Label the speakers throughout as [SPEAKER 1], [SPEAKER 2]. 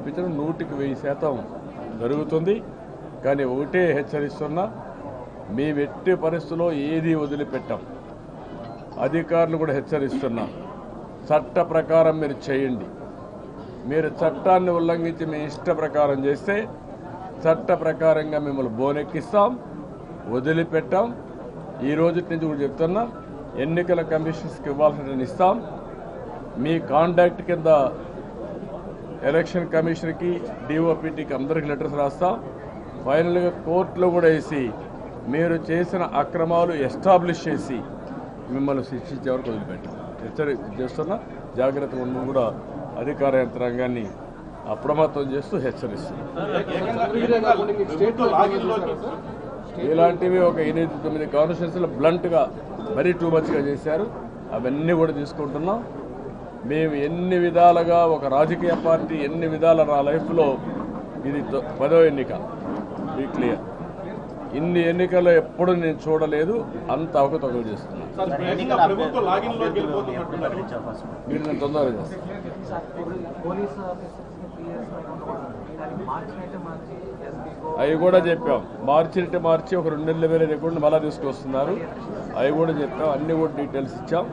[SPEAKER 1] చెప్పించడం 100% జరుగుతుంది. కానీ ఒకటే హెచ్చరిస్తున్నా, మీ ఎట్టి పరిస్థితుల్లో ఏది వదిలిపెట్టాం. అధికారులు కూడా హెచ్చరిస్తున్నా, చట్ట ప్రకారం మీరు చేయండి. మీరు చట్టాన్ని ఉల్లంఘించి మీ ఇష్ట ప్రకారం చేస్తే చట్ట ప్రకారంగా మిమ్మల్ని బోనెక్కిస్తాం, వదిలిపెట్టాం. ఈ రోజు నుంచి కూడా చెప్తున్నా, ఎన్నికల కమిషన్స్కి ఇవ్వాల్సిన ఇస్తాం. మీ కాంటాక్ట్ కింద ఎలక్షన్ కమిషన్కి, డిఓపిటీకి అందరికి లెటర్స్ రాస్తాం. ఫైనల్గా కోర్టులో కూడా వేసి మీరు చేసిన అక్రమాలు ఎస్టాబ్లిష్ చేసి మిమ్మల్ని శిక్షించే వరకు వదిలిపెట్టాం. హెచ్చరిక చేస్తున్నా, జాగ్రత్తగా ఉండడం కూడా అధికార యంత్రాంగాన్ని అప్రమత్తం చేస్తూ హెచ్చరిస్తుంది. ఇలాంటివి ఒక 8-9 కాన్స్టిట్యూన్సీలు బ్లంట్గా మరీ టూ మచ్గా చేశారు. అవన్నీ కూడా తీసుకుంటున్నాం. మేము ఎన్ని విధాలుగా ఒక రాజకీయ పార్టీ ఎన్ని విధాల నా లైఫ్లో ఇది 10వ ఎన్నిక. బీ క్లియర్, ఇన్ని ఎన్నికల్లో ఎప్పుడు నేను చూడలేదు. అంత అవకతవకలు చేస్తున్నాను. మీరు నేను తొందరగా చేస్తాను. అవి కూడా చెప్పాం. మార్చి ఒక 2 నెలల వేరే రికార్డు మళ్ళా తీసుకొస్తున్నారు. అవి కూడా చెప్పాం. అన్ని కూడా డీటెయిల్స్ ఇచ్చాం.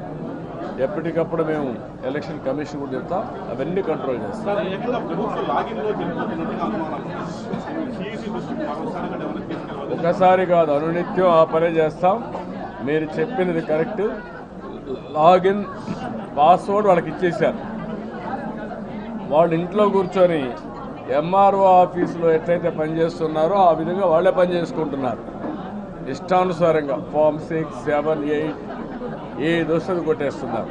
[SPEAKER 1] ఎప్పటికప్పుడు మేము ఎలక్షన్ కమిషన్ కూడా చెప్తాం. అవన్నీ కంట్రోల్ చేస్తాం. ఒకసారి కాదు, అనునిత్యం ఆ పనే చేస్తాం. మీరు చెప్పినది కరెక్ట్. లాగిన్ పాస్వర్డ్ వాళ్ళకి ఇచ్చేశారు. వాళ్ళు ఇంట్లో కూర్చొని ఎంఆర్ఓ ఆఫీసులో ఎట్లయితే పనిచేస్తున్నారో ఆ విధంగా వాళ్ళే పనిచేసుకుంటున్నారు. ఇష్టానుసారంగా ఫామ్ 6, 7, 8 ఏది వస్తుంది కొట్టేస్తున్నారు.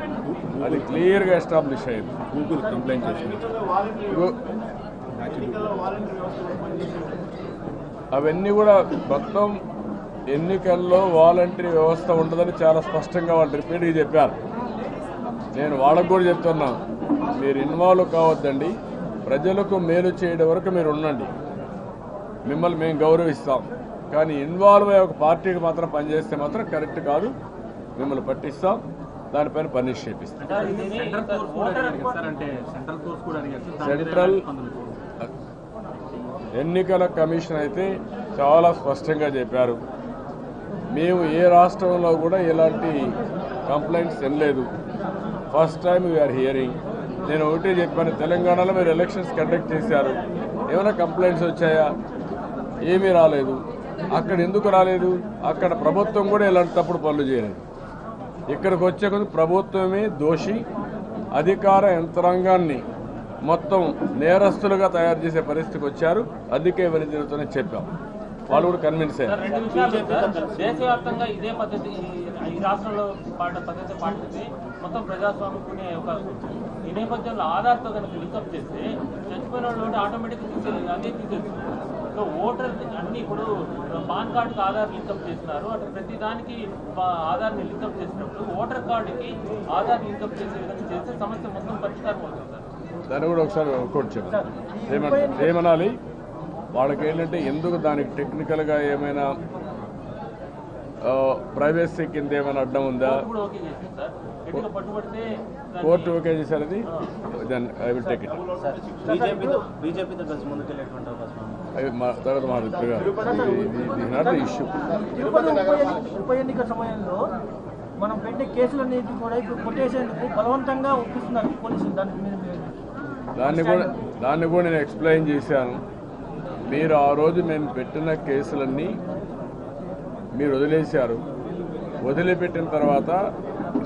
[SPEAKER 1] అది క్లియర్గా ఎస్టాబ్లిష్ అయ్యింది. గూగుల్ కంప్లైంట్ చేసింది. అవన్నీ కూడా మొత్తం ఎన్నికల్లో వాలంటరీ వ్యవస్థ ఉంటుందని చాలా స్పష్టంగా వాళ్ళు రిపీట్గా చెప్పారు. నేను వాళ్ళకు కూడా చెప్తున్నా, మీరు ఇన్వాల్వ్ కావద్దండి. ప్రజలకు మేలు చేయడం వరకు మీరు ఉండండి. మిమ్మల్ని మేము గౌరవిస్తాం. కానీ ఇన్వాల్వ్ అయ్యే ఒక పార్టీకి మాత్రం పనిచేస్తే మాత్రం కరెక్ట్ కాదు. మిమ్మల్ని పట్టిస్తాం. దానిపైన పనిష్ చేపిస్తాం. సెంట్రల్ ఎన్నికల కమిషన్ అయితే చాలా స్పష్టంగా చెప్పారు. మేము ఏ రాష్ట్రంలో కూడా ఇలాంటి కంప్లైంట్స్ వినలేదు. First time we're hearing. నేను ఒకటే చెప్పాను, తెలంగాణలో మీరు ఎలక్షన్స్ కండక్ట్ చేశారు, ఏమైనా కంప్లైంట్స్ వచ్చాయా? ఏమీ రాలేదు. అక్కడ ఎందుకు రాలేదు? అక్కడ ప్రభుత్వం కూడా ఇలాంటి తప్పుడు పనులు చేయలేదు. ఇక్కడికి వచ్చే కొద్ది ప్రభుత్వమే దోషి. అధికార యంత్రాంగాన్ని మొత్తం నేరస్తులుగా తయారు చేసే పరిస్థితికి వచ్చారు. అందుకే ఇవన్నీ జరుగుతుందని చెప్పాం. వాళ్ళు కూడా కన్విన్స్ అయ్యారు.
[SPEAKER 2] దేశవ్యాప్తంగా ఇదే పద్ధతి ఈ రాష్ట్రంలో పద్ధతి పాటిస్తే మొత్తం ప్రజాస్వామ్యం అవకాశం ఉంది. ఈ నేపథ్యంలో ఆధార్తో కనుక లింకప్ చేస్తే చచ్చిపోయిన వాళ్ళు ఆటోమేటిక్గా అదే తీసేస్తుంది. సో ఓటర్ అన్ని ఇప్పుడు పాన్ కార్డుకి ఆధార్ లింకప్ చేస్తున్నారు. అటు ప్రతి దానికి ఆధార్ని లింకప్ చేసినప్పుడు ఓటర్ కార్డుకి ఆధార్ లింకప్ చేసే విధంగా చేస్తే సమస్య మొత్తం పరిష్కారం అవుతుంది సార్.
[SPEAKER 1] దాన్ని కూడా ఒకసారి వర్కౌట్ చేయాలి. ఏమనాలి వాళ్ళకి ఏంటంటే, ఎందుకు దానికి టెక్నికల్గా ఏమైనా ప్రైవసీ కింద ఏమైనా అడ్డం ఉందా? కోర్టు ఓకే చేశారు. అది ఐ విల్ టేక్ ఇట్. తర్వాత మా నాట్ ద ఇష్యూ.
[SPEAKER 3] ఉప ఎన్నిక సమయంలో మనం పెట్టే కేసులన్నిటి కూడా ఇప్పుడు కొట్టేసేందుకు బలవంతంగా ఒప్పిస్తున్నారు పోలీసులు.
[SPEAKER 1] దాన్ని కూడా నేను ఎక్స్ప్లెయిన్ చేశాను. మీరు ఆ రోజు నేను పెట్టిన కేసులన్నీ మీరు వదిలేశారు. వదిలిపెట్టిన తర్వాత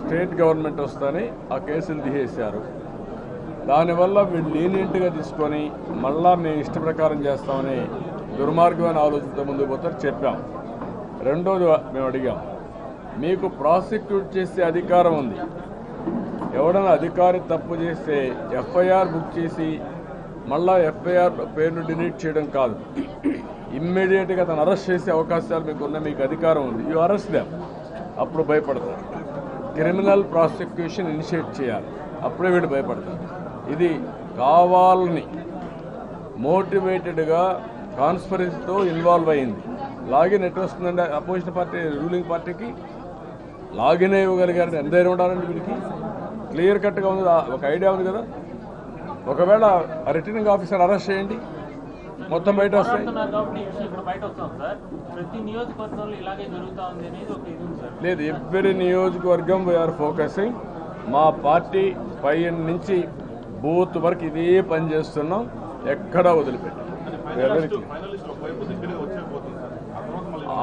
[SPEAKER 1] స్టేట్ గవర్నమెంట్ వస్తేనే ఆ కేసులు తీసేశారు. దానివల్ల వీళ్ళు లీనియంట్గా తీసుకొని మళ్ళా మేము ఇష్ట ప్రకారం చేస్తామని దుర్మార్గమైన ఆలోచనతో ముందుకు పోతారు చెప్పాం. రెండోది మేము అడిగాం, మీకు ప్రాసిక్యూట్ చేసే అధికారం ఉంది. ఎవడన్నా అధికారి తప్పు చేస్తే ఎఫ్ఐఆర్ బుక్ చేసి మళ్ళా ఎఫ్ఐఆర్ పేరును డిలీట్ చేయడం కాదు, ఇమ్మీడియట్గా తను అరెస్ట్ చేసే అవకాశాలు మీకు అధికారం ఉంది. You arrest them. అప్పుడు భయపడతారు. క్రిమినల్ ప్రాసిక్యూషన్ ఇనిషియేట్ చేయాలి, అప్పుడే వీడు భయపడతారు. ఇది కావాలని మోటివేటెడ్గా కాన్స్పరెన్సీతో ఇన్వాల్వ్ అయింది. లాగిన్ ఎట్లా వస్తుందండి? అపోజిషన్ పార్టీ రూలింగ్ పార్టీకి లాగిన్ ఇవ్వగలిగారు. ఎంత ధైర్యం ఉండాలండి వీడికి? క్లియర్ కట్గా ఉంది. ఒక ఐడియా ఉంది కదా. ఒకవేళ రిటర్నింగ్ ఆఫీసర్ అరెస్ట్ చేయండి, మొత్తం బయట వస్తాయి.
[SPEAKER 2] పోరాడుతున్నారు కాబట్టి ఈ విషయం ఇక్కడ బయట వస్తాం సార్. ప్రతి నియోజకవర్గంలో ఇలాగే జరుగుతా ఉంది అనేది ఒక ఇది ఉంది సార్.
[SPEAKER 1] లేదు, ఎవ్రీ నియోజకవర్గం వీఆర్ ఫోకసింగ్. మా పార్టీ పై నుంచి బూత్ వరకు ఇదే పని చేస్తున్నాం, ఎక్కడా వదిలిపెట్టాం.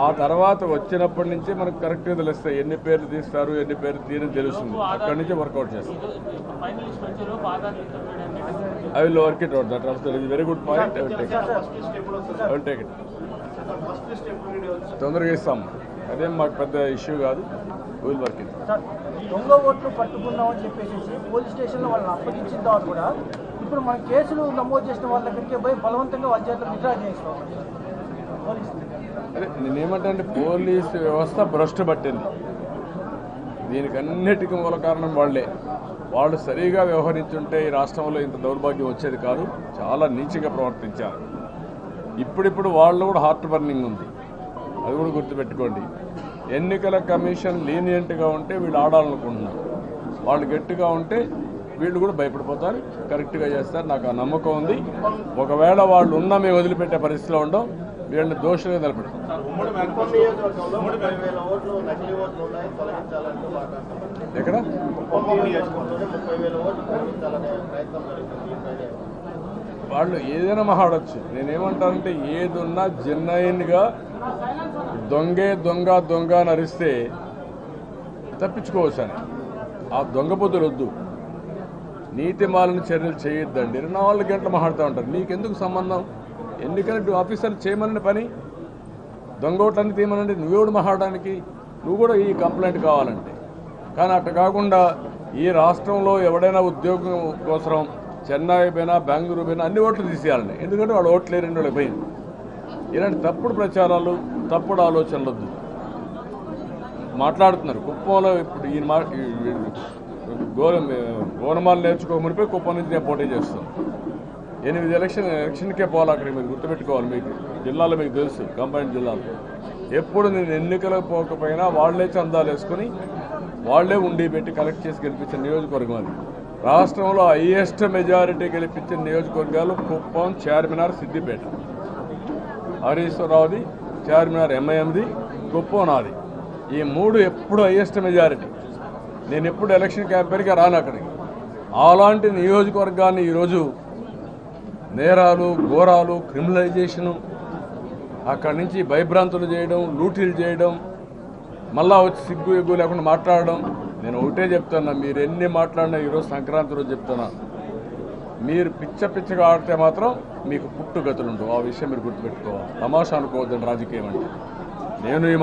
[SPEAKER 1] ఆ తర్వాత వచ్చినప్పటి నుంచి మనకు కరెక్ట్గా తెలుస్తాయి ఎన్ని పేర్లు తీస్తారు, ఎన్ని పేర్లు తీరని తెలుస్తుంది. అక్కడి నుంచి వర్కౌట్ చేస్తాం.
[SPEAKER 2] ఫైనలిస్ట్ వచ్చేలోపు ఆధార్ లింక్ చేయడానికి
[SPEAKER 1] I will work it out. That also is very good point. I will take it. తొందరగా ఇస్తాం, అదేం మాకు పెద్ద ఇష్యూ కాదు. Will work it.
[SPEAKER 3] సార్, దొంగ ఓట్లు పట్టుకున్నామని చెప్పేసి పోలీస్ స్టేషన్లో వాళ్ళని అప్పగించిన తర్వాత కూడా ఇప్పుడు మన కేసులు నమోదు చేసిన వాళ్ళ దగ్గరికి పోయి బలవంతంగా వాళ్ళ చేతులు విత్డ్రా చేస్తాం పోలీసులు.
[SPEAKER 1] అదే నేనేమంటే పోలీసు వ్యవస్థ భ్రష్టు పట్టింది. దీనికి అన్నిటికీ మూల కారణం వాళ్లే. వాళ్ళు సరిగా వ్యవహరించుంటే ఈ రాష్ట్రంలో ఇంత దౌర్భాగ్యం వచ్చేది కాదు. చాలా నీచంగా ప్రవర్తించారు. ఇప్పుడిప్పుడు వాళ్ళు కూడా హార్ట్ బర్నింగ్ ఉంది, అది కూడా గుర్తుపెట్టుకోండి. ఎన్నికల కమిషన్ లీనియంట్గా ఉంటే వీళ్ళు ఆడాలనుకుంటున్నారు, వాళ్ళు గట్టిగా ఉంటే వీళ్ళు కూడా భయపడిపోతారు, కరెక్ట్గా చేస్తారు. నాకు ఆ నమ్మకం ఉంది. ఒకవేళ వాళ్ళు ఉన్నా మేము వదిలిపెట్టే పరిస్థితిలో ఉండవు, వీళ్ళని దోషులుగా నిలబెడతాం. ఎక్కడ వాళ్ళు ఏదైనా మాట్లాడచ్చు. నేనేమంటానంటే ఏదున్నా జెన్యున్గా దొంగే దొంగ దొంగ అని అరిస్తే తప్పించుకోవచ్చు అని. ఆ దొంగ పొద్దులు వద్దు, నీతి మాలిన చర్యలు చేయొద్దండి. 24 గంటలు మాట్లాడుతూ ఉంటారు. నీకెందుకు సంబంధం? ఎన్నికల ఆఫీసర్లు చేయమని పని, దొంగ ఓట్లన్నీ తీయమనండి. నువ్వెవడు మాట్లాడడానికి? నువ్వు కూడా ఈ కంప్లైంట్ కావాలంటే. కానీ అట్లా కాకుండా ఈ రాష్ట్రంలో ఎవడైనా ఉద్యోగం కోసం చెన్నై పోయినా బెంగళూరు పోయినా అన్ని ఓట్లు తీసేయాలండి. ఎందుకంటే వాళ్ళు ఓట్లు లేని వాళ్ళకి పోయింది. ఇలాంటి తప్పుడు ప్రచారాలు, తప్పుడు ఆలోచనలు వద్దు. మాట్లాడుతున్నారు కుప్పంలో. ఇప్పుడు ఈయన గోనమాలు నేర్చుకోమనిపోయి కుప్పం నుంచి నేను పోటీ చేస్తాను. 8 ఎలక్షన్కే పోవాలి అక్కడికి. మీరు గుర్తుపెట్టుకోవాలి. మీకు జిల్లాలో మీకు తెలుసు, కంబైన్డ్ జిల్లాలో ఎప్పుడు నేను ఎన్నికలకు పోకపోయినా వాళ్లే చందాలు వేసుకుని వాళ్లే ఉండి పెట్టి కలెక్ట్ చేసి గెలిపించిన నియోజకవర్గం అది. రాష్ట్రంలో హైయెస్ట్ మెజారిటీ గెలిపించిన నియోజకవర్గాలు కుప్పం, చార్మినార్, సిద్దిపేట. హరీశ్వరరావుది చార్మినార్ ఎంఐఎంది, కుప్పం నాది. ఈ 3 ఎప్పుడు హైయెస్ట్ మెజారిటీ. నేను ఎప్పుడు ఎలక్షన్ క్యాంపెయిన్గా రాను అక్కడికి. అలాంటి నియోజకవర్గాన్ని ఈరోజు నేరాలు, ఘోరాలు, క్రిమినలైజేషను, అక్కడి నుంచి భయభ్రాంతులు చేయడం, లూటీలు చేయడం, మళ్ళా వచ్చి సిగ్గు ఎగ్గు లేకుండా మాట్లాడడం. నేను ఒకటే చెప్తున్నా, మీరు ఎన్ని మాట్లాడినా ఈరోజు సంక్రాంతి రోజు చెప్తున్నా, మీరు పిచ్చగా ఆడితే మాత్రం మీకు పుట్టుగతులు ఉండవు. ఆ విషయం మీరు గుర్తుపెట్టుకోవాలి. తమాషా అనుకోవద్దండి రాజకీయం అంటే. నేను ఈ